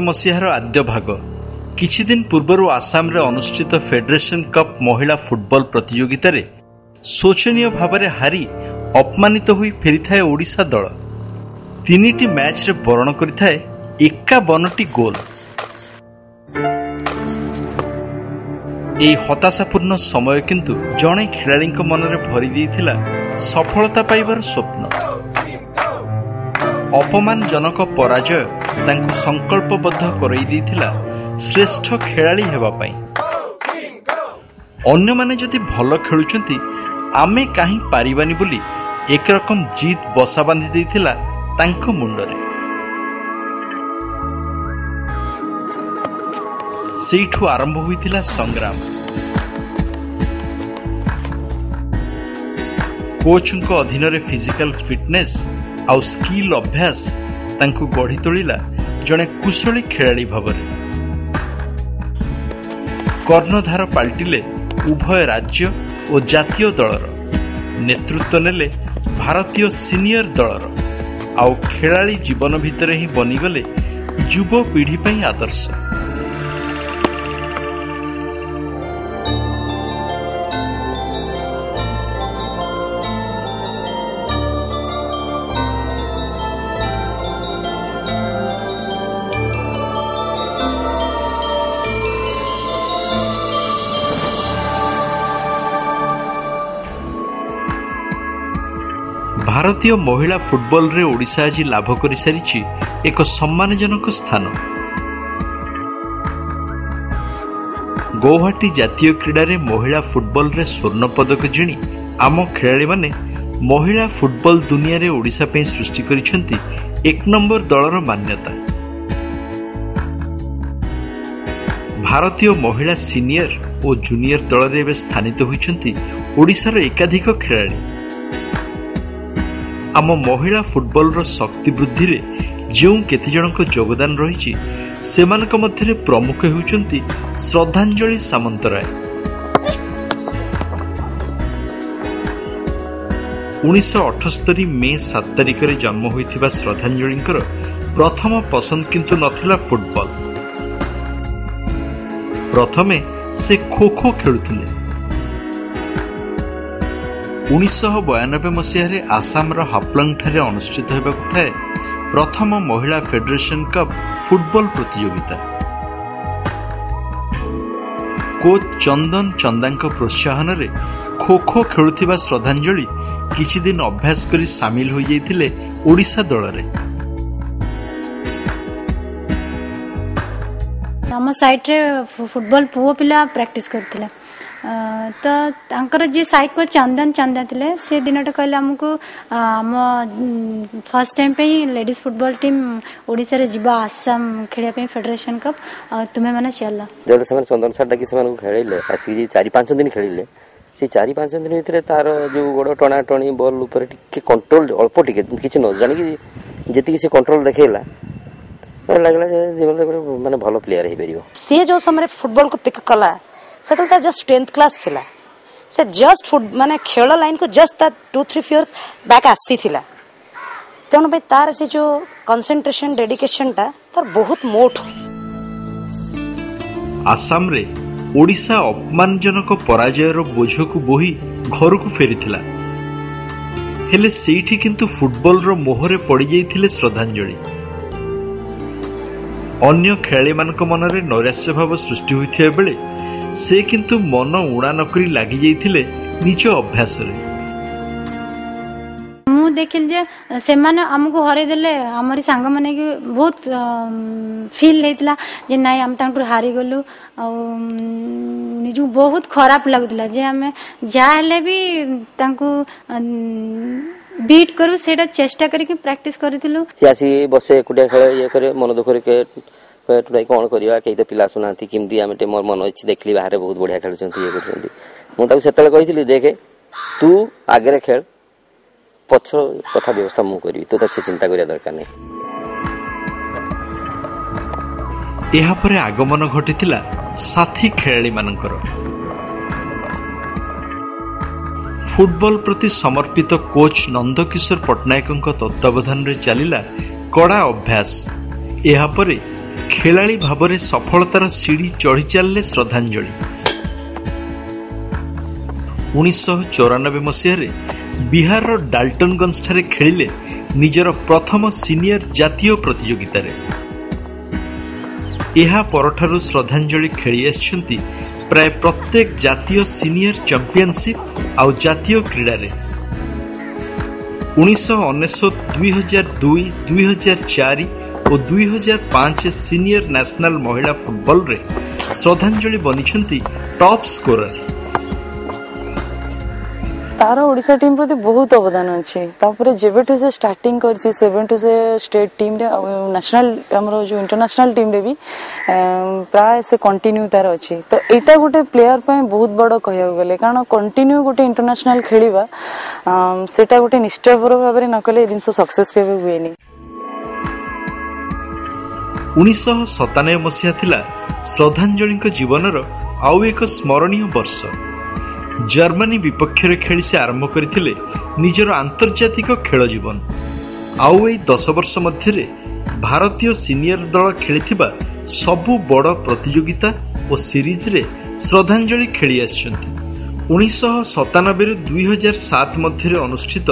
मसीहार आद्य भाग किछि दिन पूर्व आसाम रे अनुष्ठित फेडरेशन कप महिला फुटबॉल प्रतियोगिता रे शोचनीय भाव में हारी अपमानित हुई फेरी थाए ओडिशा दल। 3टी मैच रे बरण करिथाए 51टी गोल। एई हताशापूर्ण समय किंतु जणे खिलाड़ी मन रे भरी देइथिला सफलता पाइबार स्वप्न। अपमानजनक पराजय तांको संकल्पबद्ध करई देइथिला श्रेष्ठ खेलाड़ी हेबा पई। अन्य माने जदि भल खेलुचंती आमे काहे पारिबानी बोली एक रकम जीत बसा बांधी देइथिला तांको मुंडरे। सेठु आरंभ होइथिला संग्राम। कोचंको अधीन रे फिजिकल फिटनेस आउ स्किल अभ्यास तांको गढ़ी तोलिला जणे कुशली खेलाड़ी भावरे। कर्णधार पाल्टिले उभय राज्य और जातीय दलर नेतृत्व नेले भारतीय सीनियर दलर आउ खेलाड़ी जीवन भितर ही बनीगले युव पीढ़ी पई आदर्श। भारतीय महिला फुटबॉल रे ओडिशा आज लाभ कर सारी एक सम्मानजनक स्थान। गौहाटी जातीय क्रीडा रे महिला फुटबॉल रे स्वर्ण पदक जिणी आम खेलाड़ी माने महिला फुटबॉल दुनिया रे ओडिशा पे सृष्टि करिसेंती 1 नंबर दलर मान्यता। भारतीय महिला सीनियर और जूनियर दल रे स्थानित होइछंती ओडिशार एकाधिक खेलाड़ी। आम महिला फुटबॉल रो शक्ति वृद्धि रे जो केते जनक योगदान रही सेमानक मध्यरे प्रमुख हेउचंती श्रद्धांजलि सामंतराय। 1978 मे 7 तारिख रे जन्म होइथिबा श्रद्धांजलिंकर प्रथम पसंद किंतु नथिला फुटबॉल। प्रथमे से खो खो खेलुथिले। 1992 मसीह आसाम हापलंग ठारे अनुष्ठित होबाकु थाए प्रथम महिला फेडरेशन कप फुटबॉल प्रतियोगिता। कोच चंदन चंदांक प्रोत्साहन रे खो खो खेलुथिबा श्रद्धांजलि किछि दिन अभ्यास करी शामिल हो जाइथिले ओडिशा दल रे। हम साइट रे फुटबॉल पुओ पिला प्रैक्टिस करथिले तो तांकर जे साइट को चंदन चंदा थिले से दिनटा कहले हमकु हम फर्स्ट टाइम पे लेडीज फुटबॉल टीम ओडिसा रे जिबा आसाम खेलिया पे फेडरेशन कप तुमे माने चला जले से चंदन सर डाकी से मानकु खेलिले आसी जी 4-5 दिन खेलिले से 4-5 दिन भितरे तार जो गोड़ टणा टणी बॉल ऊपर टिके कंट्रोल अल्प टिके किछि न जानि कि जेति से कंट्रोल देखेला लागला जे जीवन माने भलो प्लेयर हे परियो। से जो समय फुटबॉल को पिक कला सेटल जस्ट 10th क्लास थिला से जस्ट फुट माने खेल लाइन को जस्ट 2-3 इयर्स बैक आसी थिला तेणु भाई तार से जो कंसंट्रेशन डेडिकेशन ता तार बहुत मोट। आसाम रे ओडिशा अपमानजनक पराजयर बोझ को बोही घर को फेरीथिला हेले सेठी किंतु फुटबॉल रो मोहरे पड़ी जाइथिले श्रद्धांजलि। अन्य खेलाड़ी मानक मनरे नैराश्य भाव सृष्टि होइथिया बेले से किंतु मन उड़ा नकरी लागि जाइथिले निज अभ्यास रे। मु देखिल जे से माने हमको हरे देले हमरी संग माने कि बहुत फील हेतला जे नाइ हम तांटू हारी गलु आ निजु बहुत खराब लागुतला जे हमें जाहले भी तांको बीट करू सेटा चेष्टा करके प्रैक्टिस करथिलु। से आसी बसे एकुटिया खेल ये करे मन दुख के टुडाई कौन करिया केई तो पिला सुनांती किमती आमे टे मोर मन अछि देखली बाहर बहुत बढ़िया खेलुचंती ये करचंती मु ताकू सेतले कहितली देखे तू आगे खेल ପଛ କଥା ବ୍ୟବସ୍ଥା ମୁଁ କରିବି, ତ ସେ ଚିନ୍ତା କରିବା ଦରକାର ନାହିଁ। ଏହାପରେ ଆଗମନ ଘଟିଥିଲା ସାଥୀ ଖେଳାଳିମାନଙ୍କର। ଫୁଟବଲ ପ୍ରତି ସମର୍ପିତ କୋଚ୍ ନନ୍ଦକିଶୋର ପଟ୍ଟନାୟକଙ୍କ ତତ୍ତ୍ୱାବଧାନରେ ଚାଲିଲା କଡ଼ା ଅଭ୍ୟାସ। ଏହାପରେ ଖେଳାଳି ଭାବରେ ସଫଳତାର ସିଡ଼ି ଚଢ଼ି ଚାଲିଲେ ଶ୍ରଦ୍ଧାଞ୍ଜଳି। 1994 ମସିହାରେ ବିହାରର ଡାଲଟନଗଞ୍ଜଠାରେ ଖେଳିଲେ ନିଜର ପ୍ରଥମ ସିନିୟର ଜାତୀୟ ପ୍ରତିଯୋଗିତାରେ। ଏହା ପରଠାରୁ ଶ୍ରଦ୍ଧାଞ୍ଜଳି ଖେଳି ଆସିଛନ୍ତି ପ୍ରାୟ ପ୍ରତ୍ୟେକ ଜାତୀୟ ସିନିୟର ଚାମ୍ପିଅନସିପ୍ ଆଉ ଜାତୀୟ କ୍ରୀଡ଼ାରେ। 1999, 2002, 2004 ଓ 2005 ସିନିୟର ନ୍ୟାସନାଲ ମହିଳା ଫୁଟବଲରେ ଶ୍ରଦ୍ଧାଞ୍ଜଳି ବନିଛନ୍ତି ଟପ୍ ସ୍କୋରର। तार ओडिशा टीम प्रति बहुत अवदान अच्छी। जेबेठू से स्टार्टिंग करछि सेबेठू से स्टेट टीम रे नेशनल हमरो जो इंटरनेशनल टीम रे भी प्राय से कंटिन्यू तार अच्छी। तो एटा गोटे प्लेयर पय बहुत बड़ कहया गले, कारण कंटिन्यू गोटे इंटरनेशनल खेलिबा सेटा गोटे निष्ठापूर्वक भाव में न कले दिन सक्सेस केबे हुएनी। 1997 मसीहा थिला श्रद्धांजलिଙ୍କ जीवनर आउ एक स्मरणीय वर्ष। जर्मनी विपक्ष खेली से आरंभ करथिले निजर आंतर्जातिक खेल जीवन। आउ ए 10 वर्ष मध्य भारतीय सीनियर दल खेलिथिबा सबु बड़ प्रतियोगिता और सीरीज रे श्रद्धांजलि खेली आछंती। 1997 रे 2007 मध्य अनुष्ठित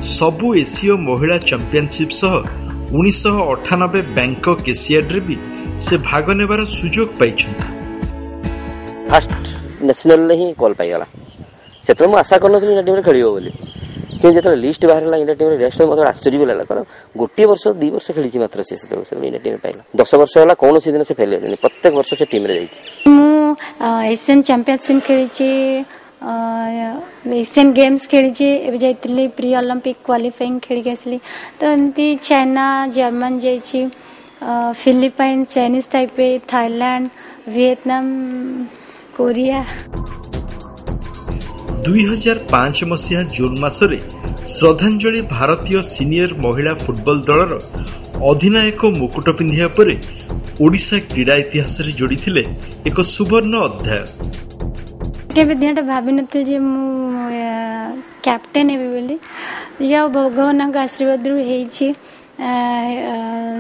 सबु एशिया महिला चैंपियनशिप सह 1998 बैंकॉक एशियाड रे भी से भाग नेबार सुजोग पाइछंती। फर्स्ट नेशनल ही कॉल पाइगला से मुझे आशा कर टीम खेल बोली कि जो लिस्ट बाहर इंडिया टीम रेस्ट मतलब आश्चर्य भी लगा, कारण गोटे वर्ष 2 वर्ष खेली मात्र से इंडिया टीम पाइला। 10 वर्ष है कौन दिन से फेल होनी, प्रत्येक वर्ष से टीम रे एशियन चैंपियनशिप खेली, एशियन गेम्स खेली, जाइली प्री ओलंपिक क्वालिफाइंग खेल आसली। तो एमती चाइना जर्मन जाइए, Philippine, Chinese Taipei, Thailand, Vietnam, Korea. 2005 मसीहा जून मासरे श्रद्धांजलि भारतीय सीनियर महिला फुटबल दलर अधिनायक मुकुट पिंधिया परे ओडिशा क्रीड़ा इतिहास रे जोड़ीथिले एक सुवर्ण अध्याय। केबे दिनटा भाबी नथिल जे मु कैप्टेन हेबे बोली, या भगवान का आशीर्वाद रु हेछि।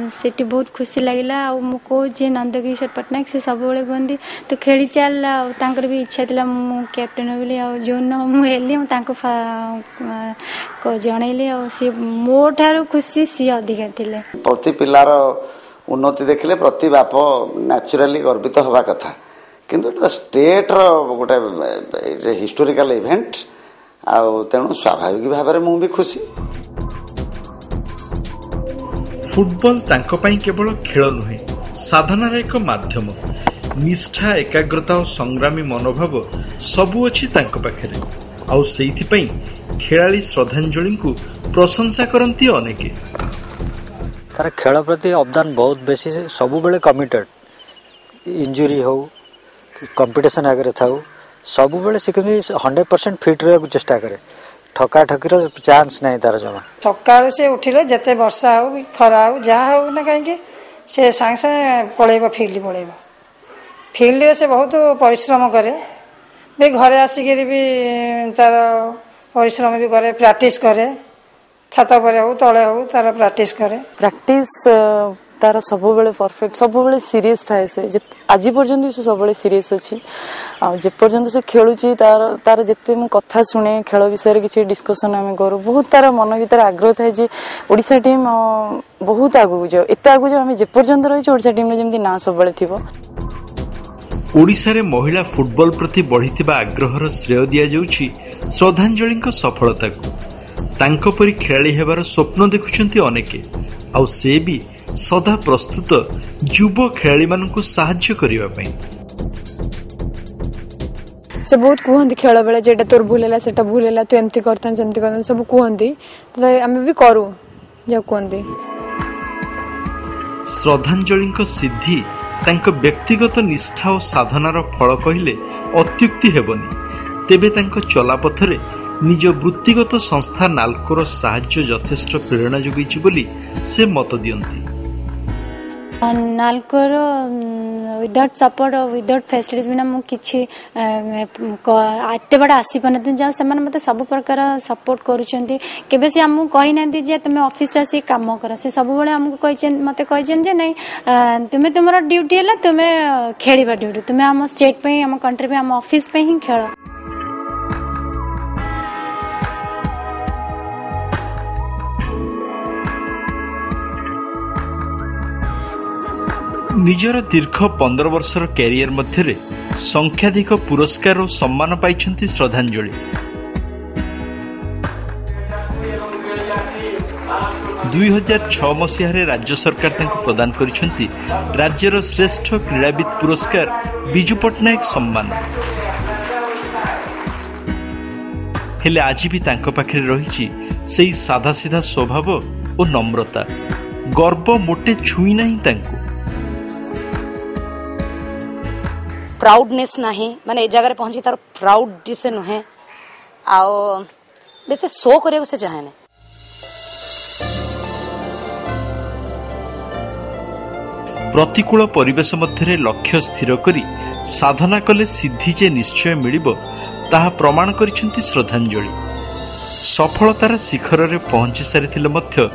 सेठी बहुत खुशी लगिला। मु को जे नंदकिशोर पट्टनायक से सब बेले कहती तो खेली चल, तांकर भी इच्छा थिला मु कैप्टेन बोली। जो मु हेली को जनइली, सी मो ठारू खुशी सी अधिका थिले। प्रति पिलार उन्नति देखिले प्रति बाप नेचुराली गर्वित हवा कथा, किंतु स्टेट रो गोटे हिस्टोरिकल इवेंट आउ तेणु स्वाभाविक भाव में मु भी खुशी। फुटबल तांको पई केवल खेल नुहे, साधनार एक माध्यम। निष्ठा, एकाग्रता और संग्रामी मनोभाव सबू अच्छी तांको पाखरे। आउ सेइथि पई खेलाड़ी श्रद्धांजलि को प्रशंसा करंती अनेके। तार खेल प्रति अवदान बहुत बेसी, सबु बेले कमिटेड। इंजुरी हो कंपटीशन आगे थाउ सबु बेले से 100% फिट रहू चेष्टा करे। ठका ठकीर चांस नहीं तार जमा। सकाळ से उठिले जते वर्षा हो खरा हो जहा हो ना, कहीं से सांग सांग पळेबो फील्ड पळेबो। फील्ड रे से बहुत परिश्रम करे, भी घरे आसिक भी तार परिश्रम भी करे, प्रैक्टिस करे। छात पर हो तले हो तार प्रैक्टिस करे। प्रैक्टिस तार सब बेले परफेक्ट, सब बेले सीरियस थाए। से आज पर्यंत से सब बेले सीरियस अच्छी। जे पर्यंत से खेलुची तार तार जते मु कथा सुने खेल विषय किसी डिस्कशन आम करूँ, बहुत तार मन भीतर आग्रह थाए जे ओडिशा टीम बहुत आगू जाओ, एते आगू जाओ। आम जे पर्यंत रही ओडिशा टीम जेमती ना सब बेले थिबो। ओडिशा रे महिला फुटबॉल प्रति बढ़िथिबा आग्रहर श्रेय दिया जाउछि श्रद्धांजलिଙ୍କ सफलताକୁ। तांको परि खेलाड़ी हेबार स्वप्न देखुछन्ति अनेके, आउ से भी सदा प्रस्तुत युव खेलाड़ी मानकु सहाय्य करिवा पई। से बहुत कहते खेल बेले जेटा तोर भूल है सेटा भूल है, तू एमती करता सेमती करता सब कहते, तो आम भी करूँ जो कहते। श्रद्धांजलिଙ୍କ सिद्धि तांको व्यक्तिगत निष्ठा और साधनार फल कहिले अत्युक्ति हेबनी। तेबे तांको चला पथरे ନିଜ ବୃତ୍ତିଗତ ସଂସ୍ଥା ନାଲ୍କୋର ସାହାଯ୍ୟ ଯଥେଷ୍ଟ ପ୍ରେରଣା ଯୋଗାଇଛି ବୋଲି ସେ ମତ ଦିଅନ୍ତି। ନାଲ୍କୋର ୱିଦାଉଟ୍ ସପୋର୍ଟ ୱିଦାଉଟ୍ ଫ୍ୟାସିଲିଟିଜ୍ ବିନା ମୁଁ କିଛି ଏତେ ବାଟ ଆସିପାରୁନଥିଲି। ଯାହା ସେମାନେ ମୋତେ ସବୁ ପ୍ରକାର ସପୋର୍ଟ କରୁଛନ୍ତି। କେବେ ସେ ଆମକୁ କହିନାହାନ୍ତି ଯେ ତୁମେ ଅଫିସରେ ଆସିକି କାମ କର। ସେ ସବୁବେଳେ ଆମକୁ ମୋତେ କହିଛନ୍ତି ଯେ ନାଇଁ ତୁମେ ତୁମର ଡ୍ୟୁଟି ହେଲା ତୁମେ ଖେଳିବା ଡ୍ୟୁଟି, ତୁମେ ଆମ ଷ୍ଟେଟ୍ ପାଇଁ ଆମ କଣ୍ଟ୍ରି ପାଇଁ ଆମ ଅଫିସ ପାଇଁ ହିଁ ଖେଳ। ନିଜର ଦୀର୍ଘ 15 ବର୍ଷର କ୍ୟାରିୟର ମଧ୍ୟରେ ସଂଖ୍ୟାଧିକ ପୁରସ୍କାର ଓ ସମ୍ମାନ ପାଇଛନ୍ତି ଶ୍ରଦ୍ଧାଞ୍ଜଳି। 2006 ମସିହାରେ ରାଜ୍ୟ ସରକାର ତାଙ୍କୁ ପ୍ରଦାନ କରିଛନ୍ତି ରାଜ୍ୟର ଶ୍ରେଷ୍ଠ କ୍ରୀଡ଼ାବିତ ପୁରସ୍କାର ବିଜୁ ପଟ୍ଟନାୟକ ସମ୍ମାନ। ହେଲେ ଆଜି ବି ତାଙ୍କ ପାଖରେ ରହିଛି ସେହି ସାଧାସିଧା ସ୍ୱଭାବ ଓ ନମ୍ରତା। ଗର୍ବ ମୋଟେ ଛୁଇଁ ନାହିଁ ତାଙ୍କୁ। प्राउडनेस नहीं माने ए जगह पहुंची तार प्राउड जिसे नुहे आओ बेसे शो करे उसे चाहे ने। प्रतिकूल परिवेश मध्य लक्ष्य स्थिर करी साधना कले सिद्धि जे निश्चय मिलिब ताहा प्रमाण करिसेंती श्रद्धांजलि। सफलतार शिखर रे पहुंची सारिथिले मध्य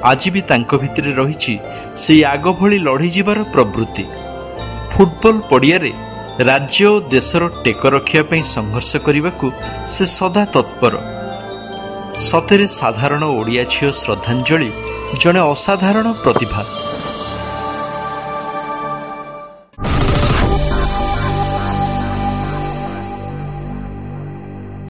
आज भी तांको भितरे रहिछि सेई आग भली लढी जिबार प्रवृत्ति। फुटबॉल पड़िया रे राज्य और देशर टेक रखिया पई संघर्ष करने से सदा तत्पर। सतेरे साधारण ओडिया झियो श्रद्धांजलि जड़े असाधारण प्रतिभा।